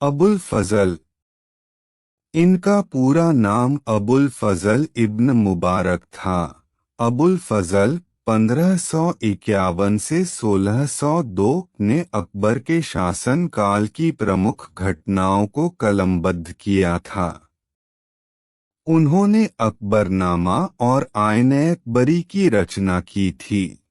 अबुल फजल। इनका पूरा नाम अबुल फजल इब्न मुबारक था। अबुल फजल 1551 से 1602 ने अकबर के शासनकाल की प्रमुख घटनाओं को कलमबद्ध किया था। उन्होंने अकबरनामा और आईन-ए-अकबरी की रचना की थी।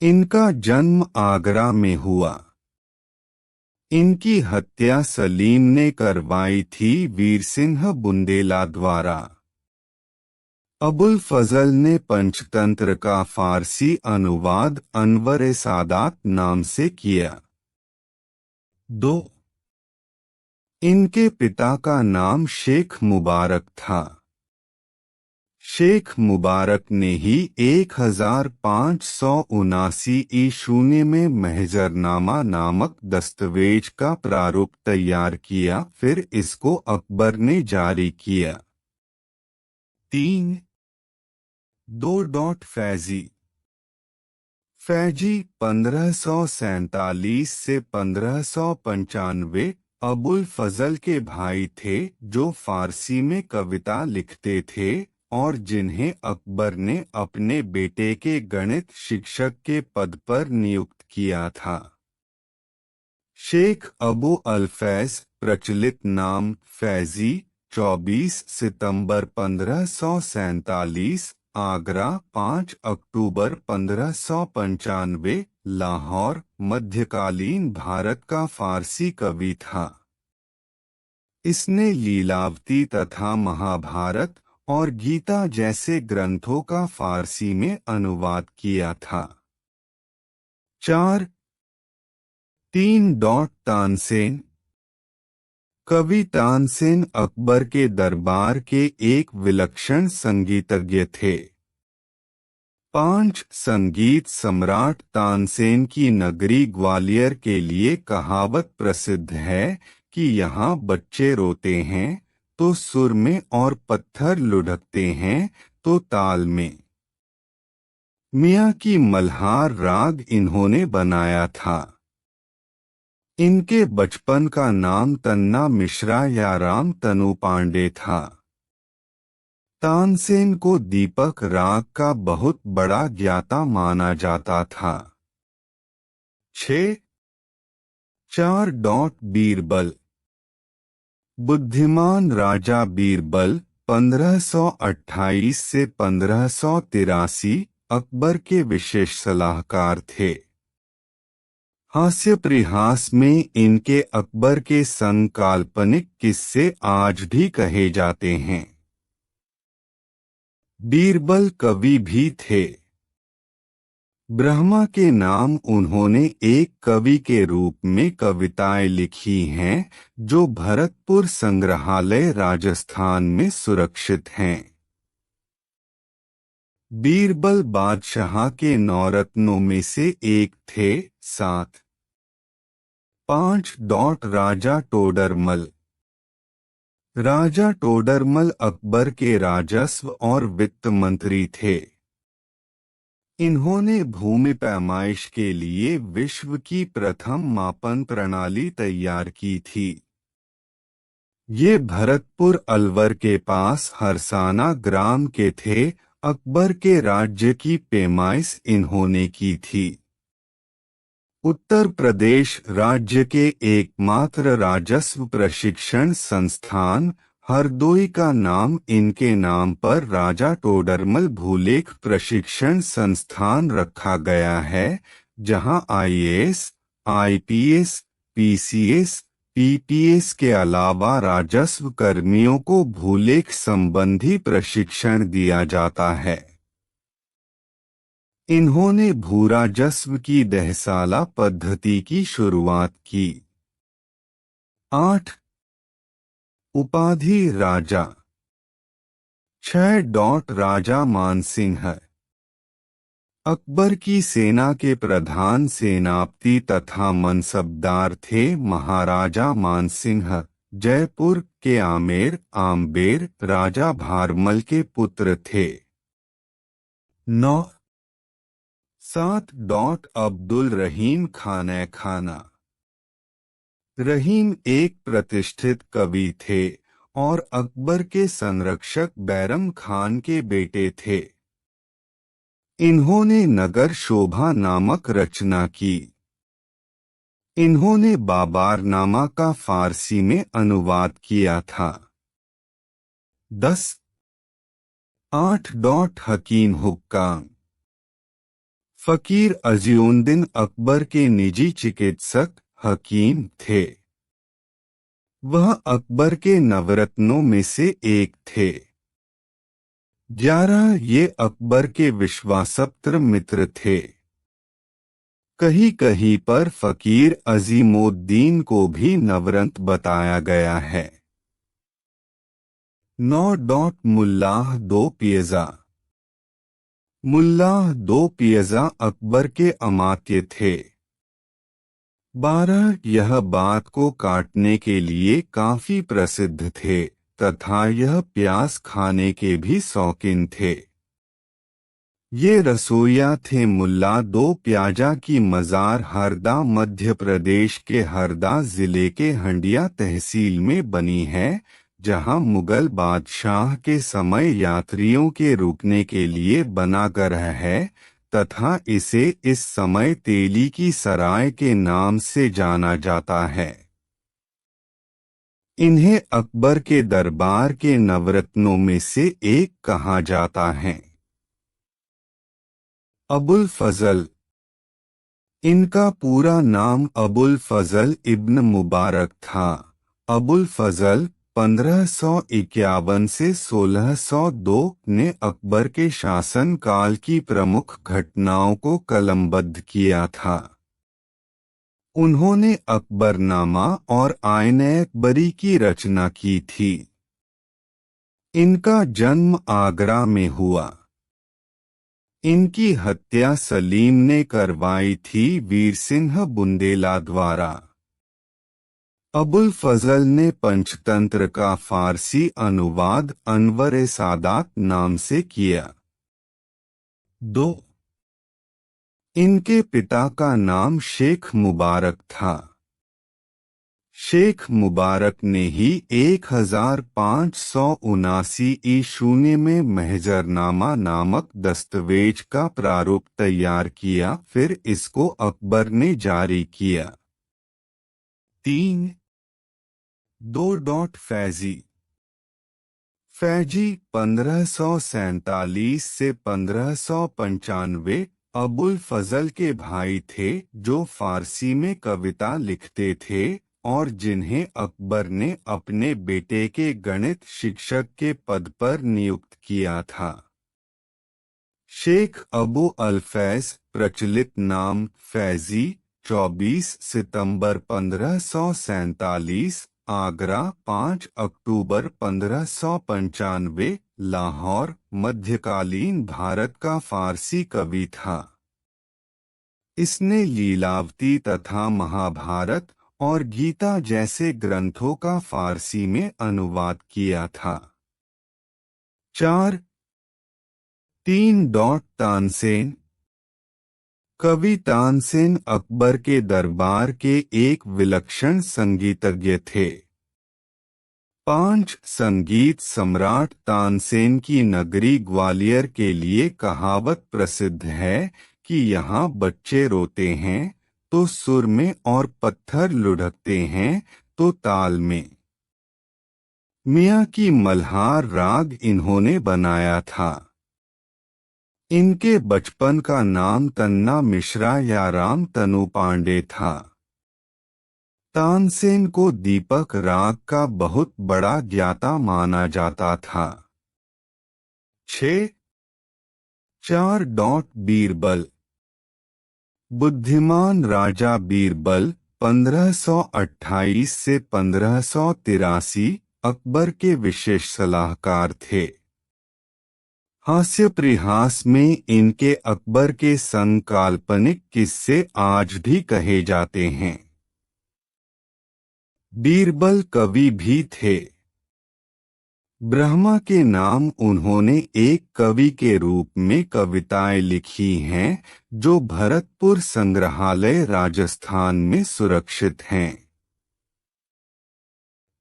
इनका जन्म आगरा में हुआ। इनकी हत्या सलीम ने करवाई थी वीरसिंह बुंदेला द्वारा। अबुल फजल ने पंचतंत्र का फारसी अनुवाद अनवर-ए-सादात नाम से किया। 2. इनके पिता का नाम शेख मुबारक था। शेख मुबारक ने ही 1579 ईशूने में महजरनामा नामक दस्तावेज का प्रारूप तैयार किया, फिर इसको अकबर ने जारी किया। 3. 2. फैजी। फैजी 1547 से 1595 अबुल फजल के भाई थे, जो फारसी में कविता लिखते थे और जिन्हें अकबर ने अपने बेटे के गणित शिक्षक के पद पर नियुक्त किया था। शेख अबू अल-फैज, प्रचलित नाम फैजी, 24 सितंबर 1547, आगरा 5 अक्टूबर 1595, लाहौर, मध्यकालीन भारत का फारसी कवि था। इसने लीलावती तथा महाभारत और गीता जैसे ग्रंथों का फारसी में अनुवाद किया था। 4. 3. तानसेन। कवि तानसेन अकबर के दरबार के एक विलक्षण संगीतज्ञ थे। 5. संगीत सम्राट तानसेन की नगरी ग्वालियर के लिए कहावत प्रसिद्ध है कि यहाँ बच्चे रोते हैं तो सुर में और पत्थर लुढ़कते हैं तो ताल में। मियाँ की मल्हार राग इन्होंने बनाया था। इनके बचपन का नाम तन्ना मिश्रा या राम तनु पांडे था। तानसेन को दीपक राग का बहुत बड़ा ज्ञाता माना जाता था। 6. 4. बीरबल। बुद्धिमान राजा बीरबल 1528 से 1583 अकबर के विशेष सलाहकार थे। हास्य परिहास में इनके अकबर के संग काल्पनिक किस्से आज भी कहे जाते हैं। बीरबल कवि भी थे। ब्रह्मा के नाम उन्होंने एक कवि के रूप में कविताएं लिखी हैं, जो भरतपुर संग्रहालय राजस्थान में सुरक्षित हैं। बीरबल बादशाह के नौरत्नों में से एक थे। 7. 5. राजा टोडरमल। राजा टोडरमल अकबर के राजस्व और वित्त मंत्री थे। इन्होंने भूमि पैमाइश के लिए विश्व की प्रथम मापन प्रणाली तैयार की थी। ये भरतपुर अलवर के पास हरसाना ग्राम के थे। अकबर के राज्य की पैमाइश इन्होंने की थी। उत्तर प्रदेश राज्य के एकमात्र राजस्व प्रशिक्षण संस्थान हरदोई का नाम इनके नाम पर राजा टोडरमल भूलेख प्रशिक्षण संस्थान रखा गया है, जहां आईएएस, आईपीएस, पीसीएस, पीपीएस के अलावा राजस्व कर्मियों को भूलेख संबंधी प्रशिक्षण दिया जाता है। इन्होंने भूराजस्व की दहसाला पद्धति की शुरुआत की। 8. उपाधि राजा। 6. राजा मानसिंह। अकबर की सेना के प्रधान सेनापति तथा मनसबदार थे महाराजा मानसिंह, जयपुर के आमेर राजा भारमल के पुत्र थे। 9. 7. अब्दुल रहीम खाना। रहीम एक प्रतिष्ठित कवि थे और अकबर के संरक्षक बैरम खान के बेटे थे। इन्होंने नगर शोभा नामक रचना की। इन्होंने बाबारनामा का फारसी में अनुवाद किया था। 10.8 हकीम हुक्काम। फकीर अजीउद्दीन अकबर के निजी चिकित्सक हकीम थे। वह अकबर के नवरत्नों में से एक थे। 11 ये अकबर के विश्वासपात्र मित्र थे। कहीं कहीं पर फकीर अजीमुद्दीन को भी नवरत्न बताया गया है। 9. मुल्लाह दो पियजा। मुल्लाह दो पियजा अकबर के अमात्य थे। 12 यह बात को काटने के लिए काफी प्रसिद्ध थे तथा यह प्याज खाने के भी शौकीन थे। ये रसोइया थे। मुल्ला दो प्याजा की मज़ार हरदा मध्य प्रदेश के हरदा जिले के हंडिया तहसील में बनी है, जहां मुगल बादशाह के समय यात्रियों के रुकने के लिए बना गृह है तथा इसे इस समय तेली की सराय के नाम से जाना जाता है। इन्हें अकबर के दरबार के नवरत्नों में से एक कहा जाता है। अबुल फजल। इनका पूरा नाम अबुल फजल इब्न मुबारक था। अबुल फजल 1551 से 1602 ने अकबर के शासन काल की प्रमुख घटनाओं को कलमबद्ध किया था। उन्होंने अकबरनामा और आईन-ए-अकबरी की रचना की थी। इनका जन्म आगरा में हुआ। इनकी हत्या सलीम ने करवाई थी वीर सिंह बुंदेला द्वारा। अबुल फजल ने पंचतंत्र का फारसी अनुवाद अनवर-ए-सादात नाम से किया। 2. इनके पिता का नाम शेख मुबारक था। शेख मुबारक ने ही 1579 ईशून्य में महजरनामा नामक दस्तावेज का प्रारूप तैयार किया, फिर इसको अकबर ने जारी किया। 3. 2. फैजी। फैजी 1547 से 1595 अबुल फजल के भाई थे जो फारसी में कविता लिखते थे और जिन्हें अकबर ने अपने बेटे के गणित शिक्षक के पद पर नियुक्त किया था। शेख अबू अल-फैज प्रचलित नाम फैजी 24 सितंबर 1547 आगरा 5 अक्टूबर 1595 लाहौर मध्यकालीन भारत का फारसी कवि था। इसने लीलावती तथा महाभारत और गीता जैसे ग्रंथों का फारसी में अनुवाद किया था। 4. 3. तानसेन। कवि तानसेन अकबर के दरबार के एक विलक्षण संगीतज्ञ थे। 5. संगीत सम्राट तानसेन की नगरी ग्वालियर के लिए कहावत प्रसिद्ध है कि यहाँ बच्चे रोते हैं तो सुर में और पत्थर लुढ़कते हैं तो ताल में। मियाँ की मल्हार राग इन्होंने बनाया था। इनके बचपन का नाम तन्ना मिश्रा या राम तनु पांडे था। तानसेन को दीपक राग का बहुत बड़ा ज्ञाता माना जाता था। 6. 4. बीरबल। बुद्धिमान राजा बीरबल 1528 से 1583 अकबर के विशेष सलाहकार थे। हास्य परिहास में इनके अकबर के संग काल्पनिक किस्से आज भी कहे जाते हैं। बीरबल कवि भी थे। ब्रह्मा के नाम उन्होंने एक कवि के रूप में कविताएं लिखी हैं जो भरतपुर संग्रहालय राजस्थान में सुरक्षित हैं।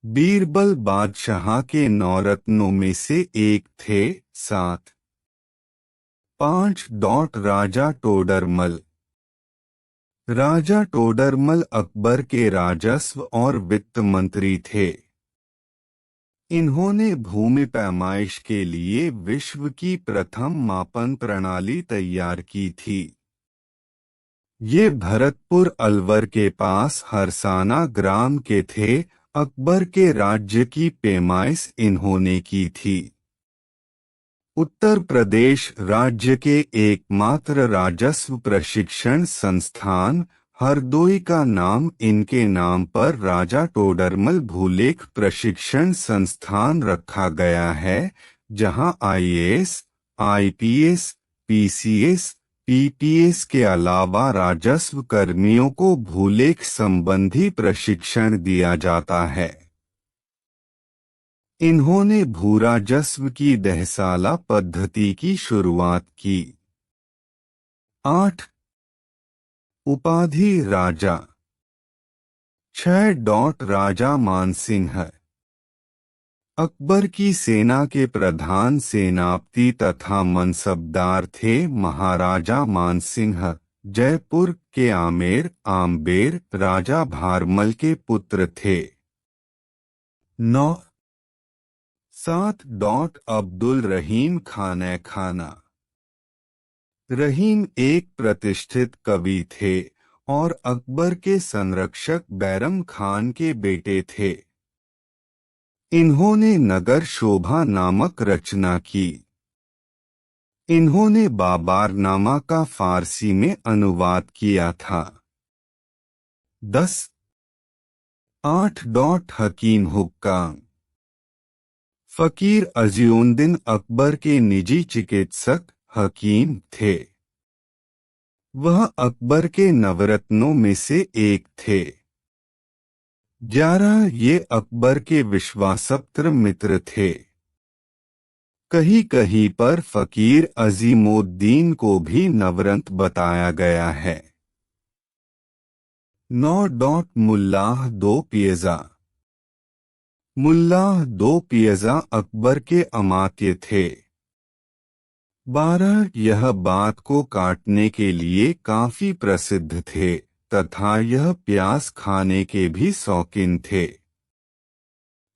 बीरबल बादशाह के 9 रत्नों में से एक थे। 7. 5. राजा टोडरमल। राजा टोडरमल अकबर के राजस्व और वित्त मंत्री थे। इन्होंने भूमि पैमाइश के लिए विश्व की प्रथम मापन प्रणाली तैयार की थी। ये भरतपुर अलवर के पास हरसाना ग्राम के थे। अकबर के राज्य की पैमाइश इन्होंने की थी। उत्तर प्रदेश राज्य के एकमात्र राजस्व प्रशिक्षण संस्थान हरदोई का नाम इनके नाम पर राजा टोडरमल भूलेख प्रशिक्षण संस्थान रखा गया है, जहां आईएएस, आईपीएस, पीसीएस, पीटीएस के अलावा राजस्व कर्मियों को भूलेख संबंधी प्रशिक्षण दिया जाता है। इन्होंने भूराजस्व की दहसाला पद्धति की शुरुआत की। 8. उपाधि राजा। 6. राजा मानसिंह। अकबर की सेना के प्रधान सेनापति तथा मनसबदार थे महाराजा मानसिंह। जयपुर के आमेर राजा भारमल के पुत्र थे। 9. 7. अब्दुल रहीम खाना। रहीम एक प्रतिष्ठित कवि थे और अकबर के संरक्षक बैरम खान के बेटे थे। इन्होंने नगर शोभा नामक रचना की। इन्होंने बाबारनामा का फारसी में अनुवाद किया था। 10. 8. हकीम हुक्काम। फकीर अज़ीउद्दीन अकबर के निजी चिकित्सक हकीम थे। वह अकबर के नवरत्नों में से एक थे। 11. ये अकबर के विश्वासपात्र मित्र थे। कहीं कहीं पर फकीर अजीमुद्दीन को भी नवरत्न बताया गया है। 9. मुल्लाह दो पियजा। मुल्लाह दो पियजा अकबर के अमात्य थे। 12. यह बात को काटने के लिए काफी प्रसिद्ध थे तथा यह प्याज खाने के भी शौकीन थे।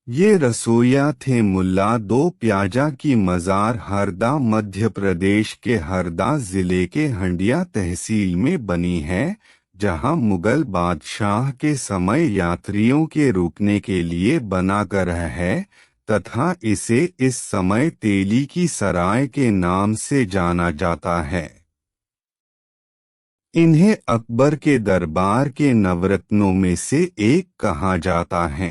ये रसोइया थे। मुल्ला दो प्याजा की मजार हरदा मध्य प्रदेश के हरदा जिले के हंडिया तहसील में बनी है, जहां मुगल बादशाह के समय यात्रियों के रुकने के लिए बना गृह है तथा इसे इस समय तेली की सराय के नाम से जाना जाता है। इन्हें अकबर के दरबार के नवरत्नों में से एक कहा जाता है।